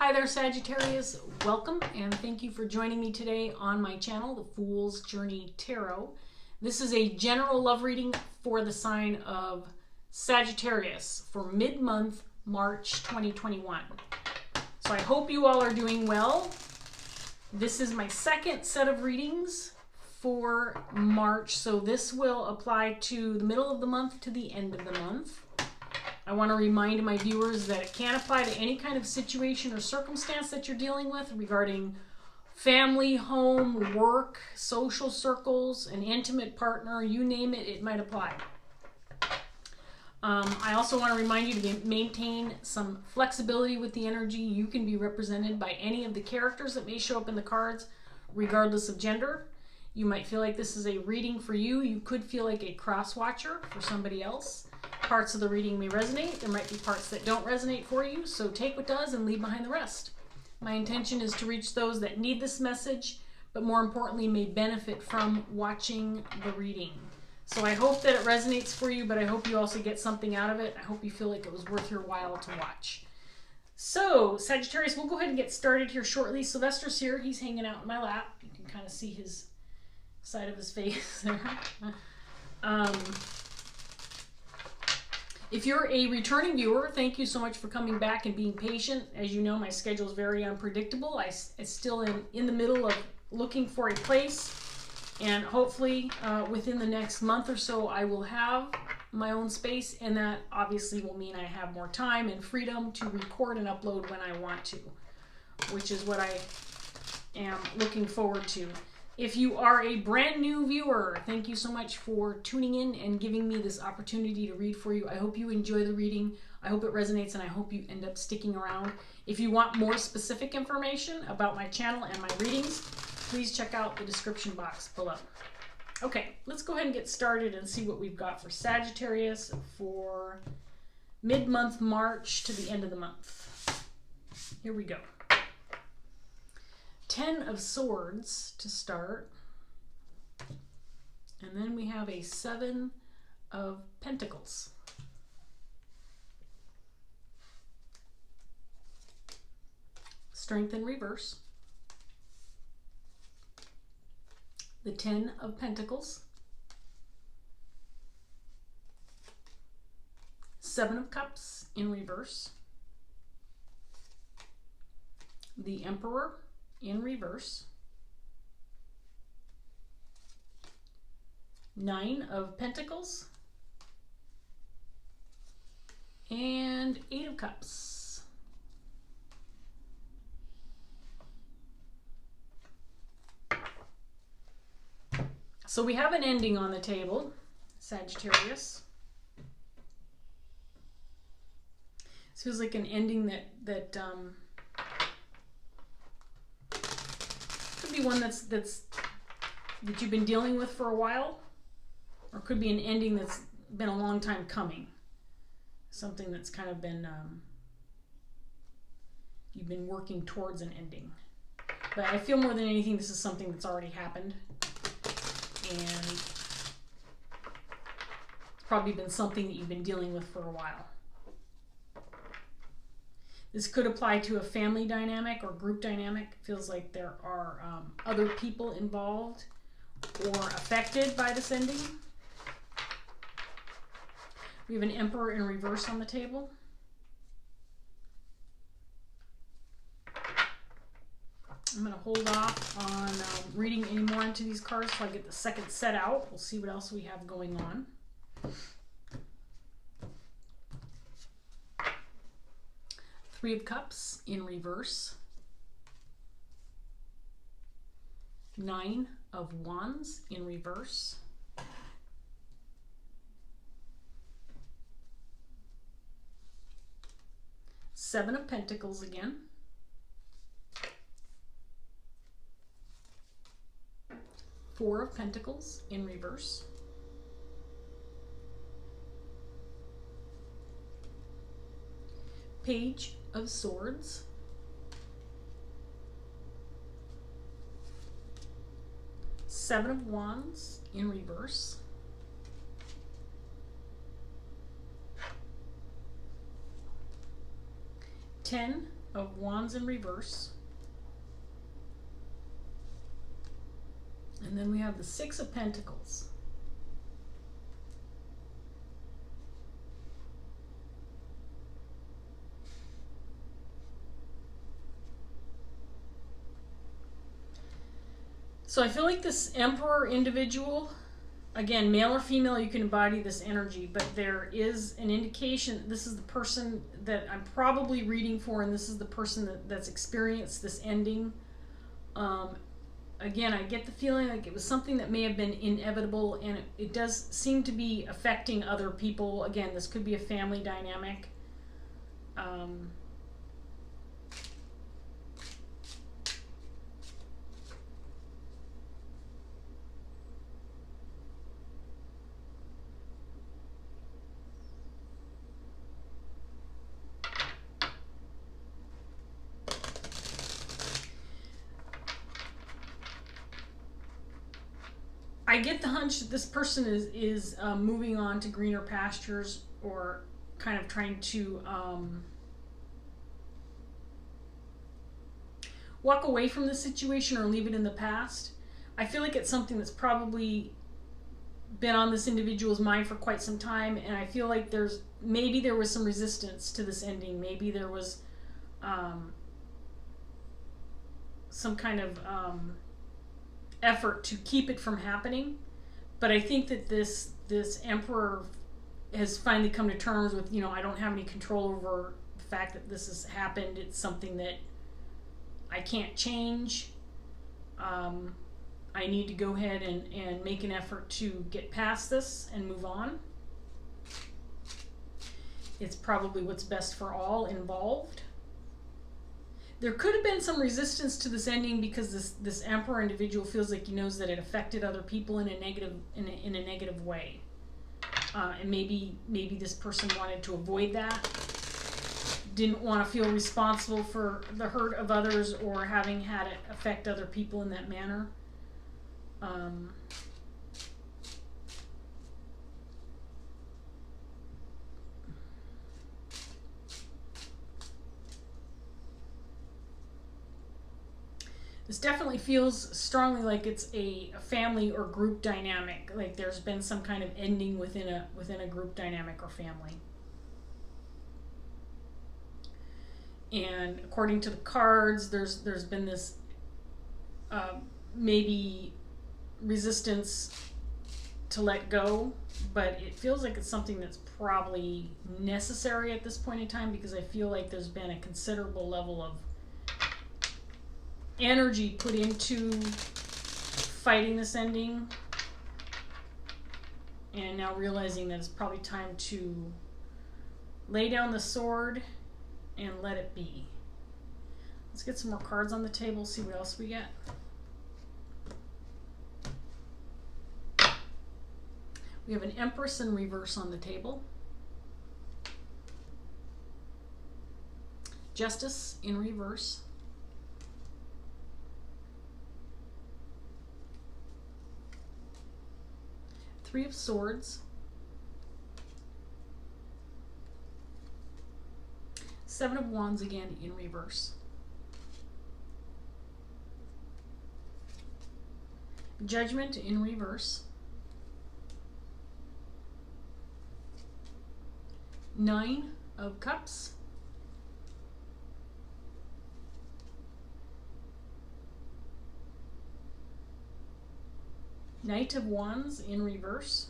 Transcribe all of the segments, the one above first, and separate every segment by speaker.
Speaker 1: Hi there, Sagittarius. Welcome and thank you for joining me today on my channel, The Fool's Journey Tarot. This is a general love reading for the sign of Sagittarius for mid-month March 2021. So I hope you all are doing well. This is my second set of readings for March, so this will apply to the middle of the month to the end of the month. I want to remind my viewers that it can apply to any kind of situation or circumstance that you're dealing with regarding family, home, work, social circles, an intimate partner, you name it, it might apply. I also want to remind you to maintain some flexibility with the energy. You can be represented by any of the characters that may show up in the cards, regardless of gender. You might feel like this is a reading for you. You could feel like a cross-watcher for somebody else. Parts of the reading may resonate. There might be parts that don't resonate for you, so take what does and leave behind the rest. My intention is to reach those that need this message, but more importantly may benefit from watching the reading. So I hope that it resonates for you, but I hope you also get something out of it. I hope you feel like it was worth your while to watch. So, Sagittarius, we'll go ahead and get started here shortly. Sylvester's here. He's hanging out in my lap. You can kind of see his side of his face there. If you're a returning viewer, thank you so much for coming back and being patient. As you know, my schedule is very unpredictable. I still am in the middle of looking for a place, and hopefully within the next month or so I will have my own space, and that obviously will mean I have more time and freedom to record and upload when I want to, which is what I am looking forward to. If you are a brand new viewer, thank you so much for tuning in and giving me this opportunity to read for you. I hope you enjoy the reading. I hope it resonates, and I hope you end up sticking around. If you want more specific information about my channel and my readings, please check out the description box below. Okay, let's go ahead and get started and see what we've got for Sagittarius for mid-month March to the end of the month. Here we go. 10 of Swords to start, and then we have a 7 of Pentacles. Strength in reverse. The 10 of Pentacles. 7 of Cups in reverse. The Emperor in reverse. 9 of Pentacles and 8 of Cups. So we have an ending on the table, Sagittarius. This feels like an ending that could be one that you've been dealing with for a while, or could be an ending that's been a long time coming. Something that's kind of been you've been working towards an ending. But I feel more than anything this is something that's already happened, and it's probably been something that you've been dealing with for a while. This could apply to a family dynamic or group dynamic. It feels like there are other people involved or affected by this ending. We have an Emperor in reverse on the table. I'm going to hold off on reading any more into these cards until I get the second set out. We'll see what else we have going on. Three of Cups in reverse. 9 of Wands in reverse. Seven of Pentacles again. 4 of Pentacles in reverse. Page of Swords. 7 of Wands in reverse. 10 of Wands in reverse. And then we have the Six of Pentacles. So I feel like this Emperor individual, again, male or female, you can embody this energy, but there is an indication this is the person that I'm probably reading for, and this is the person that's experienced this ending. Again, I get the feeling like it was something that may have been inevitable, and it does seem to be affecting other people. Again, this could be a family dynamic. I get the hunch that this person is moving on to greener pastures, or kind of trying to walk away from the situation or leave it in the past. I feel like it's something that's probably been on this individual's mind for quite some time, and I feel like maybe there was some resistance to this ending. Maybe there was some kind of effort to keep it from happening. But I think that this Emperor has finally come to terms with, I don't have any control over the fact that this has happened. It's something that I can't change. I need to go ahead and make an effort to get past this and move on. It's probably what's best for all involved. There could have been some resistance to this ending because this Emperor individual feels like he knows that it affected other people in a negative way, and maybe this person wanted to avoid that, didn't want to feel responsible for the hurt of others or having had it affect other people in that manner. This definitely feels strongly like it's a family or group dynamic. Like there's been some kind of ending within a group dynamic or family. And according to the cards, there's been this maybe resistance to let go, but it feels like it's something that's probably necessary at this point in time, because I feel like there's been a considerable level of energy put into fighting this ending, and now realizing that it's probably time to lay down the sword and let it be. Let's get some more cards on the table, see what else we get. We have an Empress in reverse on the table. Justice in reverse. Three of Swords. Seven of Wands again in reverse. Judgment in reverse. Nine of Cups. Knight of Wands in reverse.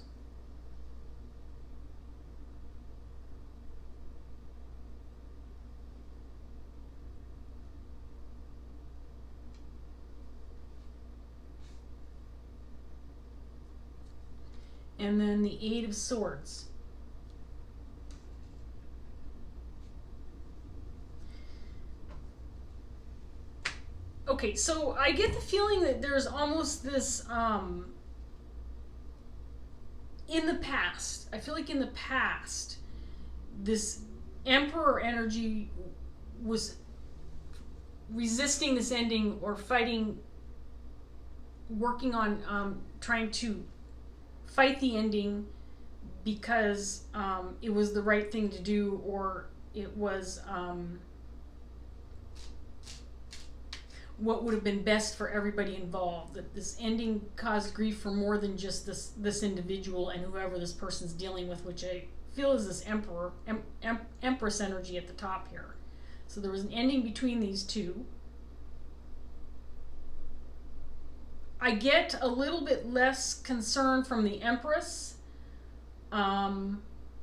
Speaker 1: And then the Eight of Swords. Okay, so I get the feeling that there's almost this, in the past, I feel like in the past, this Emperor energy was resisting this ending or fighting, working on trying to fight the ending because it was the right thing to do, or it was what would have been best for everybody involved. That this ending caused grief for more than just this individual and whoever this person's dealing with, which I feel is this Empress energy at the top here. So there was an ending between these two. I get a little bit less concern from the Empress.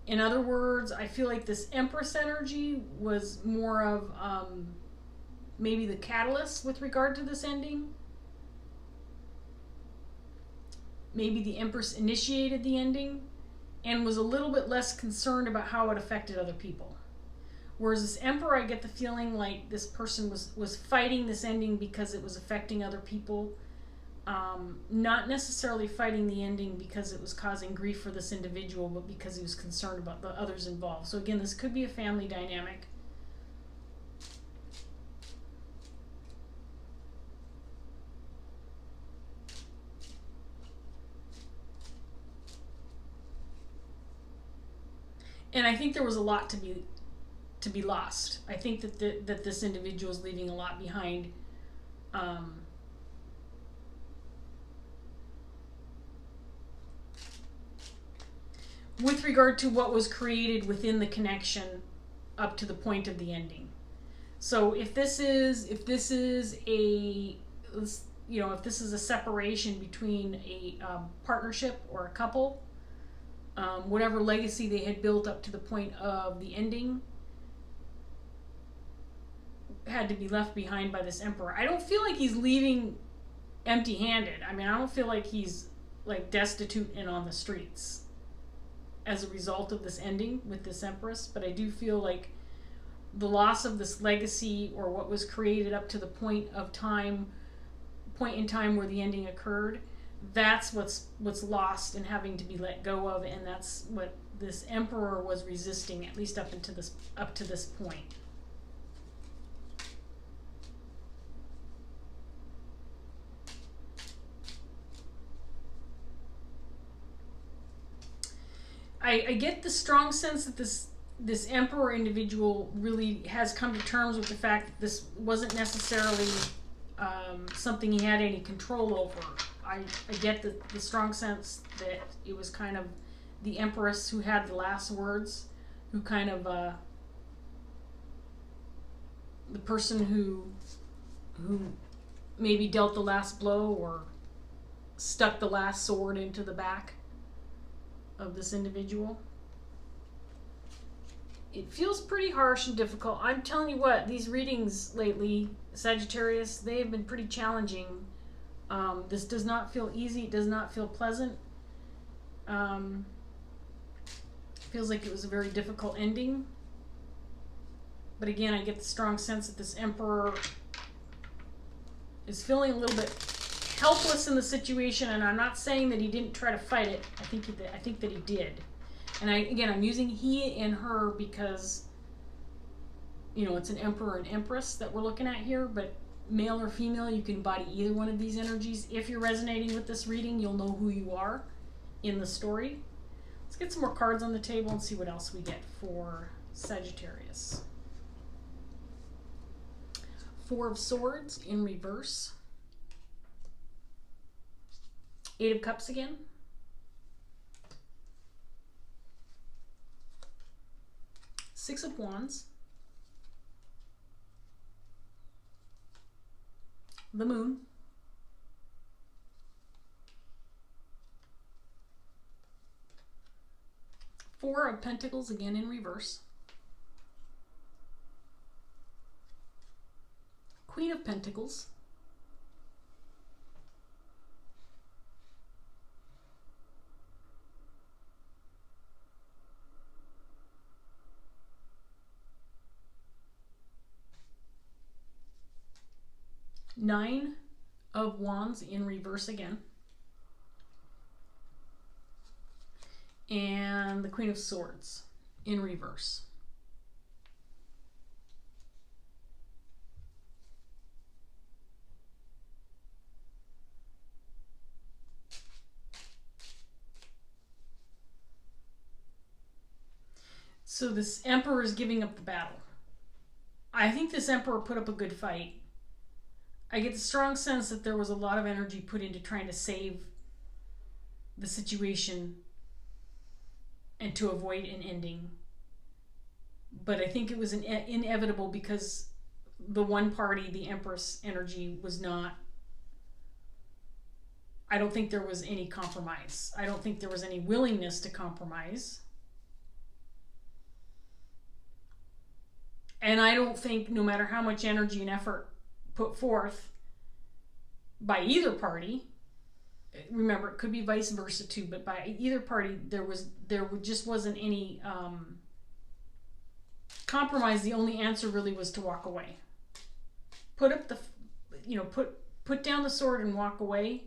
Speaker 1: In other words, I feel like this Empress energy was more of maybe the catalyst with regard to this ending. Maybe the Empress initiated the ending and was a little bit less concerned about how it affected other people. Whereas this Emperor, I get the feeling like this person was fighting this ending because it was affecting other people. Not necessarily fighting the ending because it was causing grief for this individual, but because he was concerned about the others involved. So again, this could be a family dynamic. And I think there was a lot to be lost. I think that this individual is leaving a lot behind. With regard to what was created within the connection up to the point of the ending. So if this is a if this is a separation between a partnership or a couple, whatever legacy they had built up to the point of the ending had to be left behind by this Emperor. I don't feel like he's leaving empty-handed. I mean, I don't feel like he's like destitute and on the streets as a result of this ending with this Empress, but I do feel like the loss of this legacy or what was created up to the point in time where the ending occurred, that's what's lost and having to be let go of, and that's what this Emperor was resisting, at least up to this point. I get the strong sense that this Emperor individual really has come to terms with the fact that this wasn't necessarily something he had any control over. I get the strong sense that it was kind of the Empress who had the last words, who kind of the person who maybe dealt the last blow or stuck the last sword into the back of this individual. It feels pretty harsh and difficult. I'm telling you what, these readings lately, Sagittarius, they have been pretty challenging. This does not feel easy. It does not feel pleasant. Feels like it was a very difficult ending. But again, I get the strong sense that this Emperor is feeling a little bit helpless in the situation, and I'm not saying that he didn't try to fight it. I think that he did. And I'm using he and her because it's an Emperor and Empress that we're looking at here, but male or female, you can embody either one of these energies. If you're resonating with this reading, you'll know who you are in the story. Let's get some more cards on the table and see what else we get for Sagittarius. Four of Swords in reverse. Eight of Cups again. Six of Wands. The Moon. Four of Pentacles again in reverse. Queen of Pentacles. Nine of Wands in reverse again. And the Queen of Swords in reverse. So this Emperor is giving up the battle. I think this Emperor put up a good fight. I get the strong sense that there was a lot of energy put into trying to save the situation and to avoid an ending. But I think it was inevitable because the one party, the Empress energy, was not. I don't think there was any compromise. I don't think there was any willingness to compromise. And I don't think, no matter how much energy and effort put forth by either party, remember it could be vice versa too, but by either party there just wasn't any compromise. The only answer really was to walk away. Put up the, put down the sword and walk away.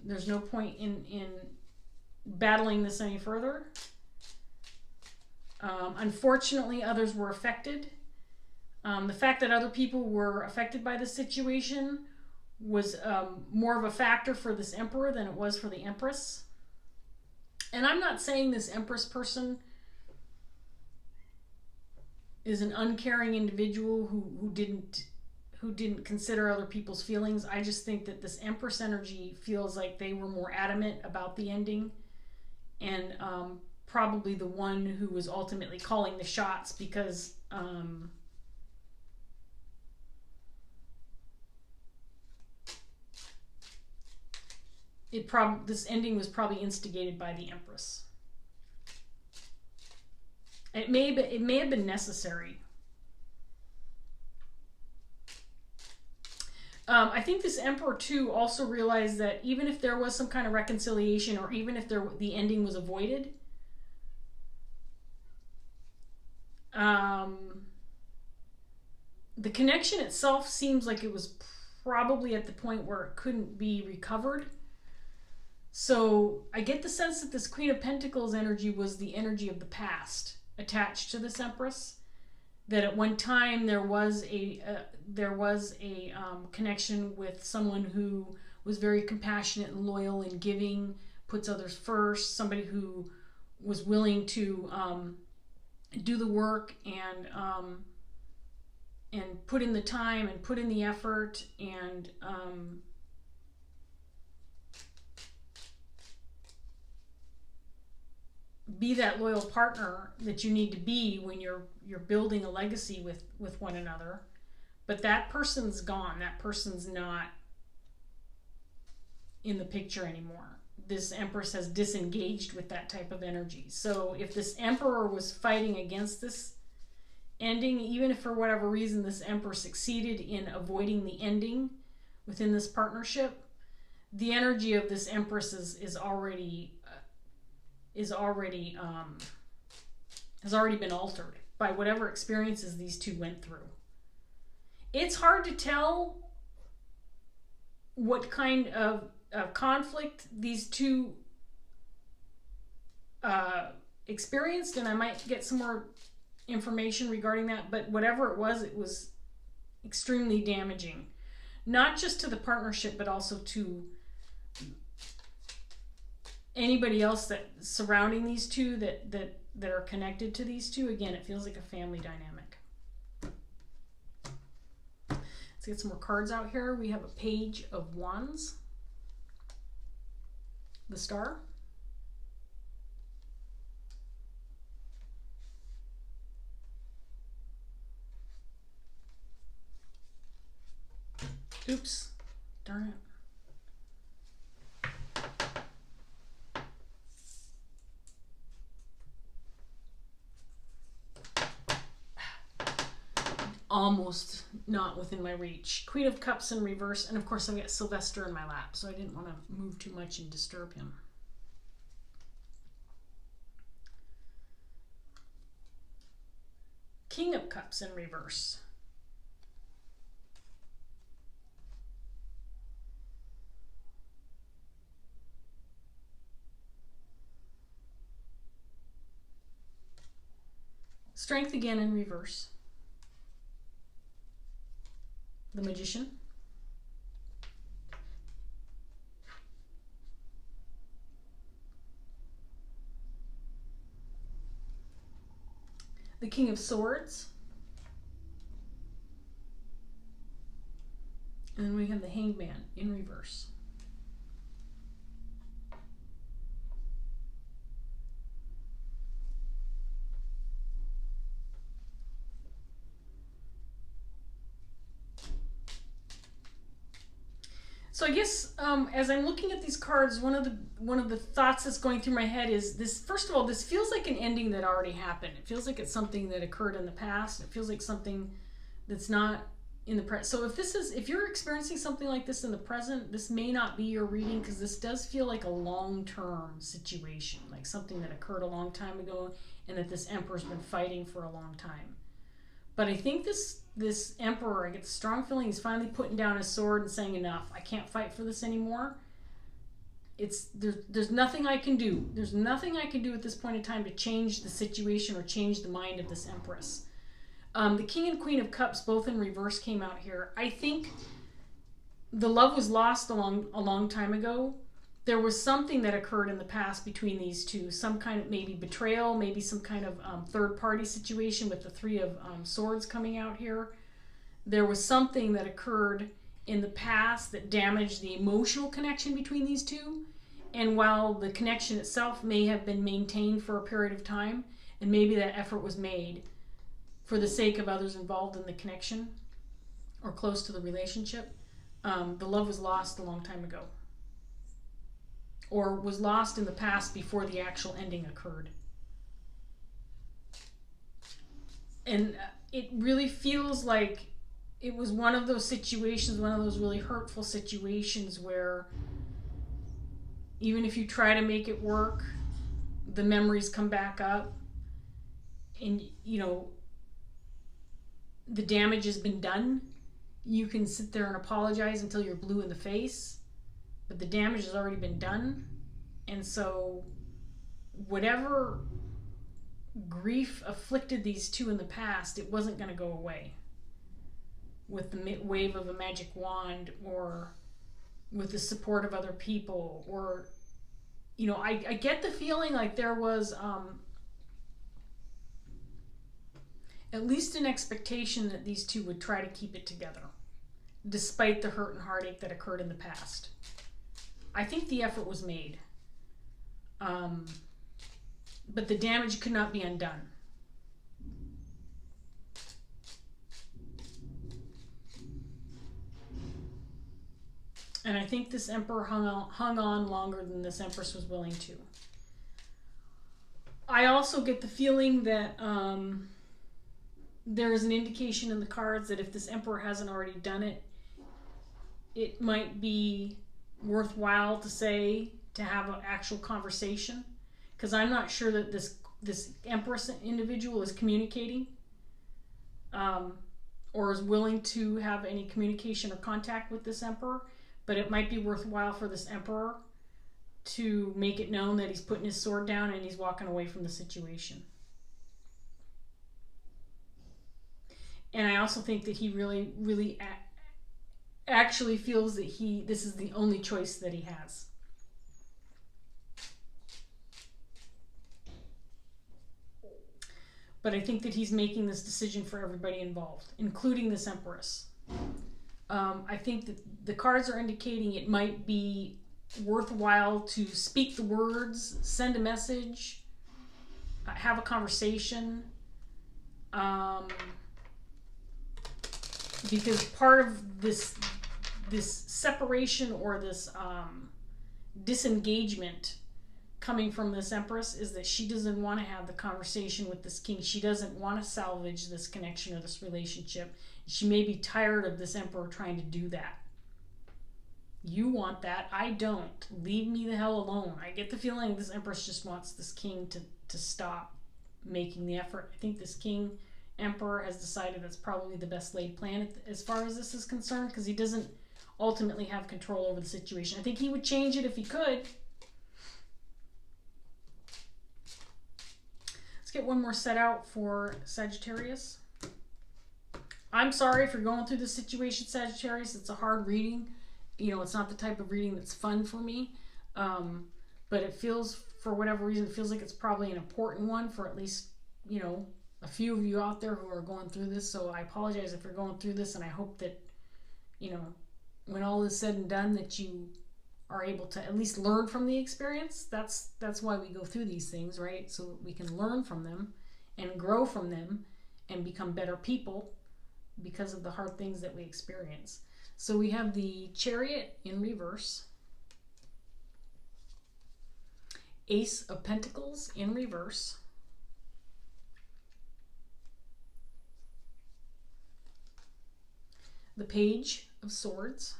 Speaker 1: There's no point in battling this any further. Unfortunately, others were affected. The fact that other people were affected by the situation was more of a factor for this Emperor than it was for the Empress. And I'm not saying this Empress person is an uncaring individual who didn't consider other people's feelings. I just think that this Empress energy feels like they were more adamant about the ending, and probably the one who was ultimately calling the shots, because this ending was probably instigated by the Empress. It may have been necessary. I think this Emperor too also realized that even if there was some kind of reconciliation, or even if the ending was avoided, the connection itself seems like it was probably at the point where it couldn't be recovered. So I get the sense that this Queen of Pentacles energy was the energy of the past attached to this Empress. That at one time there was a connection with someone who was very compassionate and loyal and giving, puts others first, somebody who was willing to do the work and put in the time and put in the effort and be that loyal partner that you need to be when you're building a legacy with one another. But that person's gone. That person's not in the picture anymore. This Empress has disengaged with that type of energy. So if this Emperor was fighting against this ending, even if for whatever reason this Emperor succeeded in avoiding the ending within this partnership, the energy of this Empress has already been altered by whatever experiences these two went through. It's hard to tell what kind of conflict these two experienced, and I might get some more information regarding that, but whatever it was extremely damaging, not just to the partnership, but also to anybody else that surrounding these two that are connected to these two. Again, it feels like a family dynamic. Let's get some more cards out here. We have a Page of Wands, the Star, oops, darn it. Almost not within my reach. Queen of Cups in reverse, and of course I've got Sylvester in my lap, so I didn't want to move too much and disturb him. King of Cups in reverse. Strength again in reverse. The Magician. The King of Swords. And then we have the Hangman in reverse. So I guess as I'm looking at these cards, one of the thoughts that's going through my head is this. First of all, this feels like an ending that already happened. It feels like it's something that occurred in the past. It feels like something that's not in the present. So if you're experiencing something like this in the present, this may not be your reading, because this does feel like a long-term situation, like something that occurred a long time ago, and that this Emperor's been fighting for a long time. But I think this Emperor, I get the strong feeling he's finally putting down his sword and saying, enough, I can't fight for this anymore. There's nothing I can do. There's nothing I can do at this point in time to change the situation or change the mind of this Empress. The King and Queen of Cups, both in reverse, came out here. I think the love was lost a long time ago. There was something that occurred in the past between these two, some kind of maybe betrayal, maybe some kind of third-party situation with the Three of Swords coming out here. There was something that occurred in the past that damaged the emotional connection between these two. And while the connection itself may have been maintained for a period of time, and maybe that effort was made for the sake of others involved in the connection or close to the relationship, the love was lost a long time ago. Or was lost in the past before the actual ending occurred. And it really feels like it was one of those situations, one of those really hurtful situations where even if you try to make it work, the memories come back up, and the damage has been done. You can sit there and apologize until you're blue in the face, but the damage has already been done. And so whatever grief afflicted these two in the past, it wasn't going to go away with the wave of a magic wand, or with the support of other people, or I get the feeling like there was at least an expectation that these two would try to keep it together despite the hurt and heartache that occurred in the past. I think the effort was made, but the damage could not be undone. And I think this Emperor hung on longer than this Empress was willing to. I also get the feeling that there is an indication in the cards that if this Emperor hasn't already done it, it might be worthwhile to have an actual conversation, because I'm not sure that this Empress individual is communicating or is willing to have any communication or contact with this Emperor. But it might be worthwhile for this Emperor to make it known that he's putting his sword down and he's walking away from the situation. And I also think that he really, really actually feels that this is the only choice that he has. But I think that he's making this decision for everybody involved, including this Empress. I think that the cards are indicating it might be worthwhile to speak the words, send a message, have a conversation, because part of this separation or this disengagement coming from this Empress is that she doesn't want to have the conversation with this King. She doesn't want to salvage this connection or this relationship. She may be tired of this Emperor trying to do that. You want that. I don't. Leave me the hell alone. I get the feeling this Empress just wants this King to stop making the effort. I think this King Emperor has decided that's probably the best laid plan as far as this is concerned, because he doesn't ultimately have control over the situation. I think he would change it if he could. Let's get one more set out for Sagittarius. I'm sorry if you're going through this situation, Sagittarius. It's a hard reading. It's not the type of reading that's fun for me. But it feels, for whatever reason, it feels like it's probably an important one for at least, a few of you out there who are going through this. So I apologize if you're going through this, and I hope that, when all is said and done, that you are able to at least learn from the experience. That's why we go through these things, right? So that we can learn from them and grow from them and become better people because of the hard things that we experience. So we have the Chariot in reverse, Ace of Pentacles in reverse, the Page of Swords,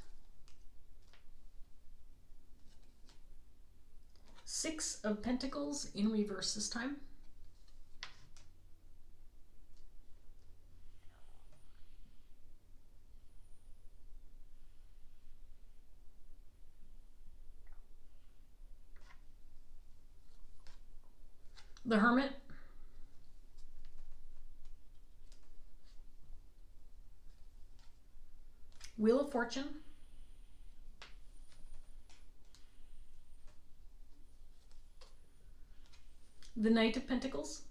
Speaker 1: Six of Pentacles in reverse this time, the Hermit, Wheel of Fortune, the Knight of Pentacles,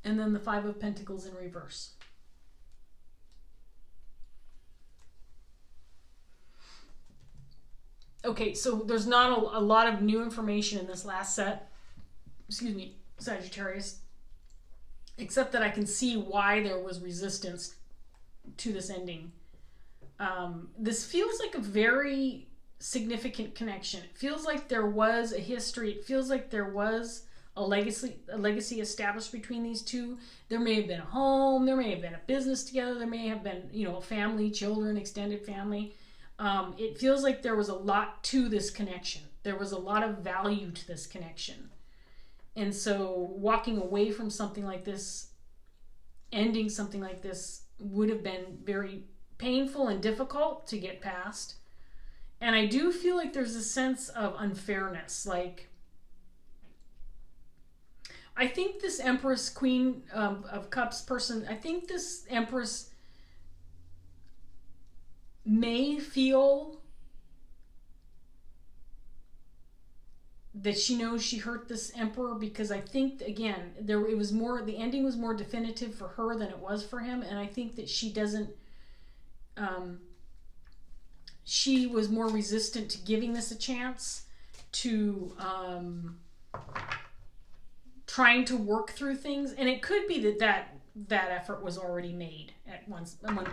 Speaker 1: and then the Five of Pentacles in reverse. Okay, so there's not a lot of new information in this last set, excuse me, Sagittarius, except that I can see why there was resistance to this ending. This feels like a very significant connection. It feels like there was a history. It feels like there was a legacy established between these two. There may have been a home, there may have been a business together, there may have been, you know, a family, children, extended family. It feels like there was a lot to this connection. There was a lot of value to this connection. And so walking away from something like this, ending something like this, would have been very painful and difficult to get past. And I do feel like there's a sense of unfairness. Like, I think this Empress, Queen of Cups person, I think this Empress may feel that she knows she hurt this Emperor, because I think, again, the ending was more definitive for her than it was for him. And I think that she doesn't, she was more resistant to giving this a chance, to trying to work through things. And it could be that effort was already made at one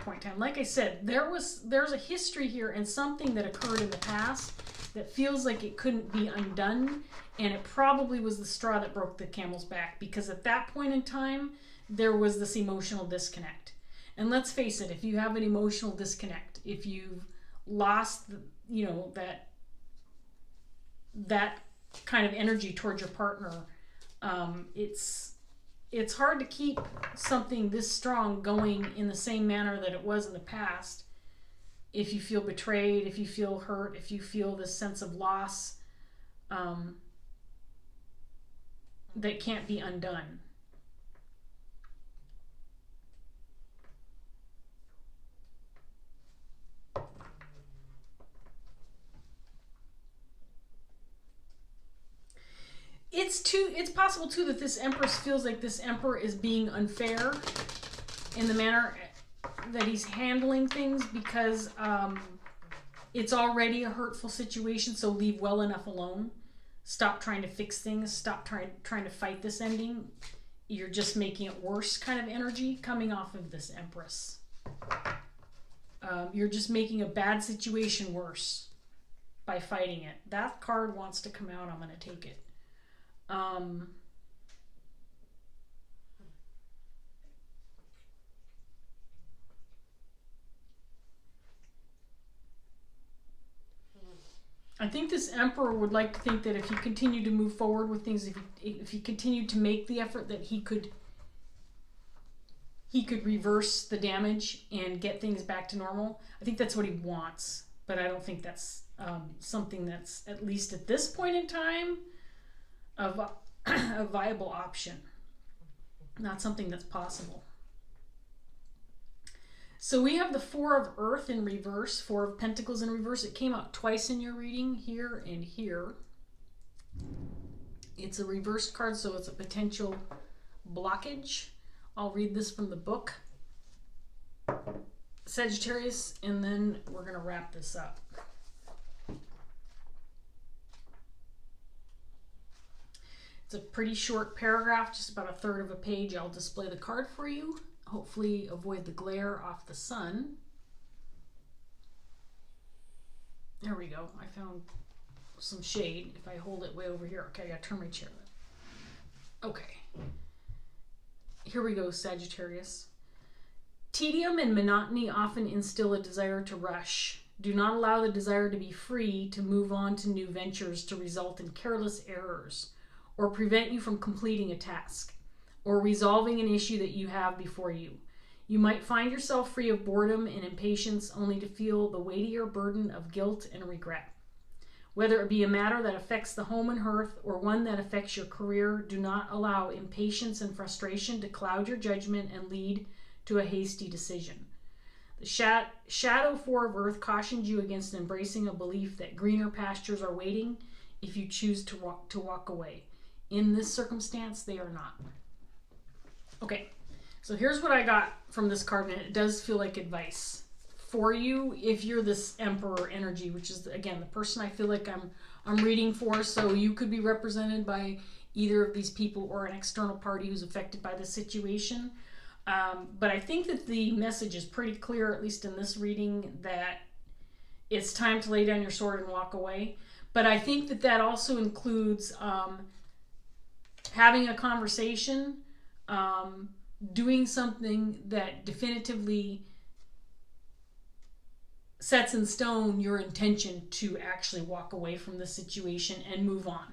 Speaker 1: point in time. Like I said, there's a history here and something that occurred in the past that feels like it couldn't be undone, and it probably was the straw that broke the camel's back, because at that point in time there was this emotional disconnect. And let's face it, if you have an emotional disconnect, if you've lost, you know, that kind of energy towards your partner, it's hard to keep something this strong going in the same manner that it was in the past. If you feel betrayed, if you feel hurt, if you feel this sense of loss, that can't be undone. It's possible too that this Empress feels like this Emperor is being unfair in the manner that he's handling things, because it's already a hurtful situation. So leave well enough alone. Stop trying to fix things. Stop trying to fight this ending. You're just making it worse, kind of energy coming off of this Empress. You're just making a bad situation worse by fighting it. That card wants to come out. I'm going to take it. I think this Emperor would like to think that if he continued to move forward with things, if he continued to make the effort, that he could reverse the damage and get things back to normal. I think that's what he wants, but I don't think that's something that's, at least at this point in time, a viable option. Not something that's possible. So we have the Four of Earth in reverse, Four of Pentacles in reverse. It came out twice in your reading, here and here. It's a reversed card, so it's a potential blockage. I'll read this from the book. Sagittarius, and then we're going to wrap this up. It's a pretty short paragraph, just about a third of a page. I'll display the card for you. Hopefully avoid the glare off the sun. There we go. I found some shade. If I hold it way over here. Okay, I gotta turn my chair. Okay. Here we go, Sagittarius. Tedium and monotony often instill a desire to rush. Do not allow the desire to be free to move on to new ventures to result in careless errors, or prevent you from completing a task, or resolving an issue that you have before you. You might find yourself free of boredom and impatience only to feel the weightier burden of guilt and regret. Whether it be a matter that affects the home and hearth or one that affects your career, do not allow impatience and frustration to cloud your judgment and lead to a hasty decision. The Shadow 4 of Earth cautions you against embracing a belief that greener pastures are waiting if you choose to walk away. In this circumstance, they are not. Okay, so here's what I got from this card, and it does feel like advice for you if you're this Emperor energy, which is, again, the person I feel like I'm reading for. So you could be represented by either of these people or an external party who's affected by the situation. But I think that the message is pretty clear, at least in this reading, that it's time to lay down your sword and walk away. But I think that that also includes having a conversation, doing something that definitively sets in stone your intention to actually walk away from the situation and move on.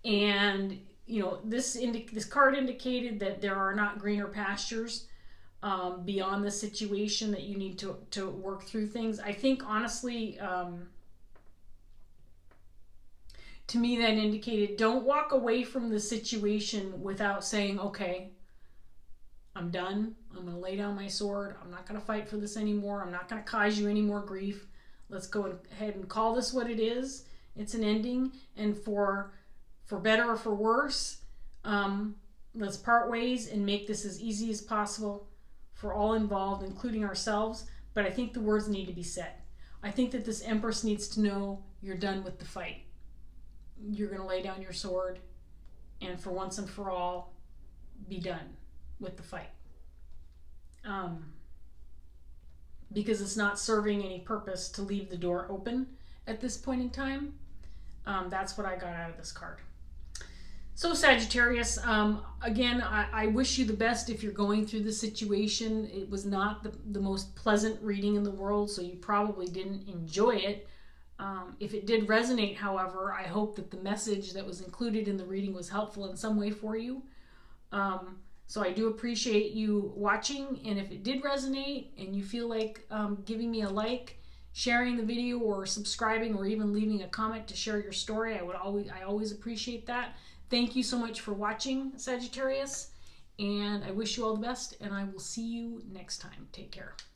Speaker 1: And you know, this card indicated that there are not greener pastures beyond the situation, that you need to work through things. I think honestly, to me, that indicated don't walk away from the situation without saying, okay, I'm done. I'm going to lay down my sword. I'm not going to fight for this anymore. I'm not going to cause you any more grief. Let's go ahead and call this what it is. It's an ending. And for better or for worse, let's part ways and make this as easy as possible for all involved, including ourselves. But I think the words need to be said. I think that this Empress needs to know you're done with the fight. You're going to lay down your sword and for once and for all be done with the fight. Because it's not serving any purpose to leave the door open at this point in time. That's what I got out of this card. So Sagittarius, again, I wish you the best if you're going through the situation. It was not the most pleasant reading in the world, so you probably didn't enjoy it. If it did resonate, however, I hope that the message that was included in the reading was helpful in some way for you. So I do appreciate you watching, and if it did resonate and you feel like giving me a like, sharing the video, or subscribing, or even leaving a comment to share your story, I always appreciate that. Thank you so much for watching, Sagittarius, and I wish you all the best, and I will see you next time. Take care.